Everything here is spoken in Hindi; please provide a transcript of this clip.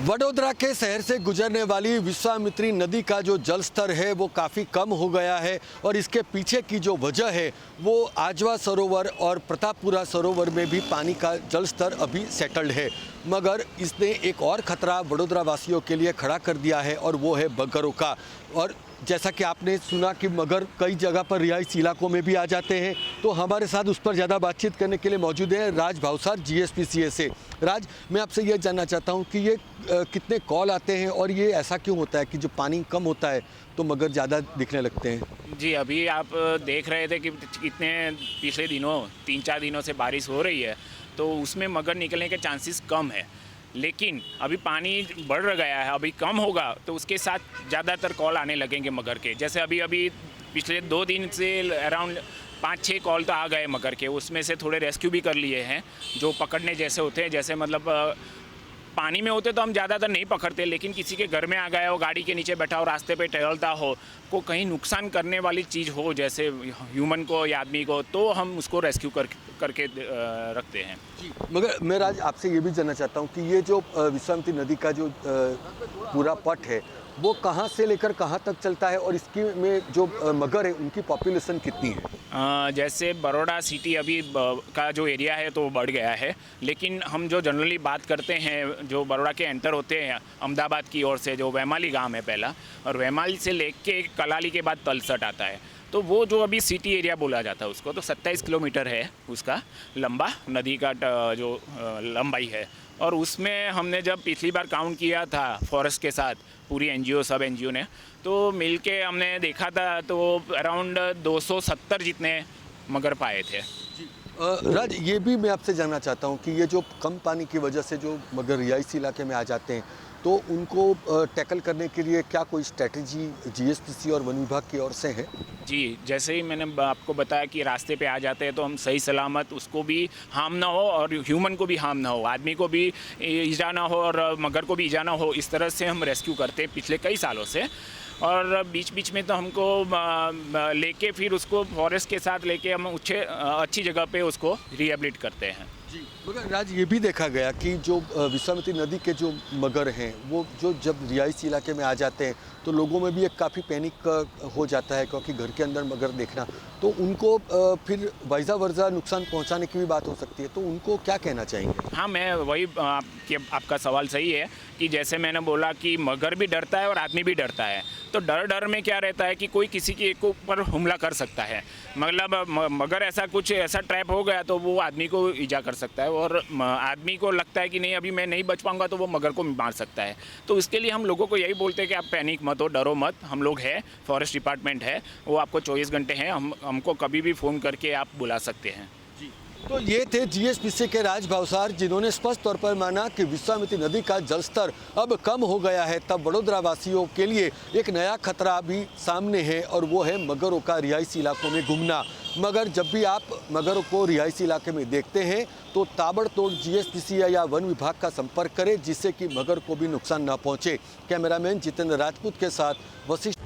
वडोदरा के शहर से गुजरने वाली विश्वामित्री नदी का जो जल स्तर है वो काफ़ी कम हो गया है और इसके पीछे की जो वजह है वो आजवा सरोवर और प्रतापपुरा सरोवर में भी पानी का जल स्तर अभी सेटल्ड है। मगर इसने एक और खतरा वडोदरा वासियों के लिए खड़ा कर दिया है और वो है मगरों का। और जैसा कि आपने सुना कि मगर कई जगह पर रिहायशी इलाकों में भी आ जाते हैं, तो हमारे साथ उस पर ज़्यादा बातचीत करने के लिए मौजूद है राज भावसार जीएसपीसीए से। राज, मैं आपसे ये जानना चाहता हूँ कि ये कितने कॉल आते हैं और ये ऐसा क्यों होता है कि जो पानी कम होता है तो मगर ज़्यादा दिखने लगते हैं? जी, अभी आप देख रहे थे कि कितने पिछले दिनों 3-4 दिनों से बारिश हो रही है, तो उसमें मगर निकलने के चांसेस कम है। लेकिन अभी पानी बढ़ गया है, अभी कम होगा तो उसके साथ ज़्यादातर कॉल आने लगेंगे मगर के। जैसे अभी पिछले 2 दिन से अराउंड 5-6 कॉल तो आ गए मगर के। उसमें से थोड़े रेस्क्यू भी कर लिए हैं जो पकड़ने जैसे होते हैं। जैसे मतलब पानी में होते तो हम ज़्यादातर नहीं पकड़ते, लेकिन किसी के घर में आ गया हो, गाड़ी के नीचे बैठा हो, रास्ते पे टहलता हो, को कहीं नुकसान करने वाली चीज़ हो जैसे ह्यूमन को या आदमी को, तो हम उसको रेस्क्यू करके रखते हैं। मगर मैं राज आपसे ये भी जानना चाहता हूँ कि ये जो विश्वामित्री नदी का जो पूरा पट है वो कहाँ से लेकर कहाँ तक चलता है और इसकी में जो मगर है उनकी पॉपुलेशन कितनी है? जैसे बड़ौदा सिटी अभी का जो एरिया है तो बढ़ गया है, लेकिन हम जो जनरली बात करते हैं जो बड़ौदा के एंटर होते हैं अहमदाबाद की ओर से, जो वैमाली गांव है पहला, और वैमाली से लेके कलाली के बाद तलसट आता है, तो वो जो अभी सिटी एरिया बोला जाता है उसको, तो 27 किलोमीटर है उसका लंबा नदी का जो लंबाई है। और उसमें हमने जब पिछली बार काउंट किया था फॉरेस्ट के साथ पूरी एनजीओ सब एनजीओ ने, तो मिलके हमने देखा था तो अराउंड 270 जितने मगर पाए थे। राज, ये भी मैं आपसे जानना चाहता हूँ कि ये जो कम पानी की वजह से जो मगर रिहायशी इलाके में आ जाते हैं तो उनको टैकल करने के लिए क्या कोई स्ट्रेटजी जीएसपीसी और वन विभाग की ओर से है? जी, जैसे ही मैंने आपको बताया कि रास्ते पे आ जाते हैं तो हम सही सलामत, उसको भी हार्म ना हो और ह्यूमन को भी हार्म ना हो, आदमी को भी ईजा ना हो और मगर को भी ईजा ना हो, इस तरह से हम रेस्क्यू करते हैं पिछले कई सालों से। और बीच बीच में तो हमको लेके फिर उसको फॉरेस्ट के साथ लेके हम अच्छी जगह पे उसको रिहेबिलिट करते हैं। जी, मगर राज, ये भी देखा गया कि जो विश्वामित्री नदी के जो मगर हैं वो जो जब रिहायशी इलाके में आ जाते हैं तो लोगों में भी एक काफ़ी पैनिक हो जाता है, क्योंकि घर के अंदर मगर देखना तो उनको फिर वाइजा वर्जा नुकसान पहुंचाने की भी बात हो सकती है, तो उनको क्या कहना चाहेंगे? हाँ, मैं वही आपका सवाल सही है कि जैसे मैंने बोला कि मगर भी डरता है और आदमी भी डरता है, तो डर में क्या रहता है कि कोई किसी के ऊपर हमला कर सकता है। मतलब मगर ऐसा ट्रैप हो गया तो वो आदमी को ईजा कर सकता है, और आदमी को लगता है कि नहीं अभी मैं नहीं बच पाऊंगा तो वो मगर को मार सकता है। तो इसके लिए हम लोगों को यही बोलते हैं कि आप पैनिक मत हो, डरो मत, हम लोग हैं, फॉरेस्ट डिपार्टमेंट है, वो आपको 24 घंटे हैं, हमको कभी भी फ़ोन करके आप बुला सकते हैं। तो ये थे जीएसपीसी के राज भावसार, जिन्होंने स्पष्ट तौर पर माना कि विश्वामित्री नदी का जलस्तर अब कम हो गया है, तब वडोदरा वासियों के लिए एक नया खतरा भी सामने है और वो है मगरों का रिहायशी इलाकों में घूमना। मगर जब भी आप मगरों को रिहायशी इलाके में देखते हैं तो ताबड़तोड़ जीएसपीसी या वन विभाग का संपर्क करें, जिससे कि मगर को भी नुकसान न पहुंचे। कैमरामैन जितेंद्र राजपूत के साथ वशिष्ठ।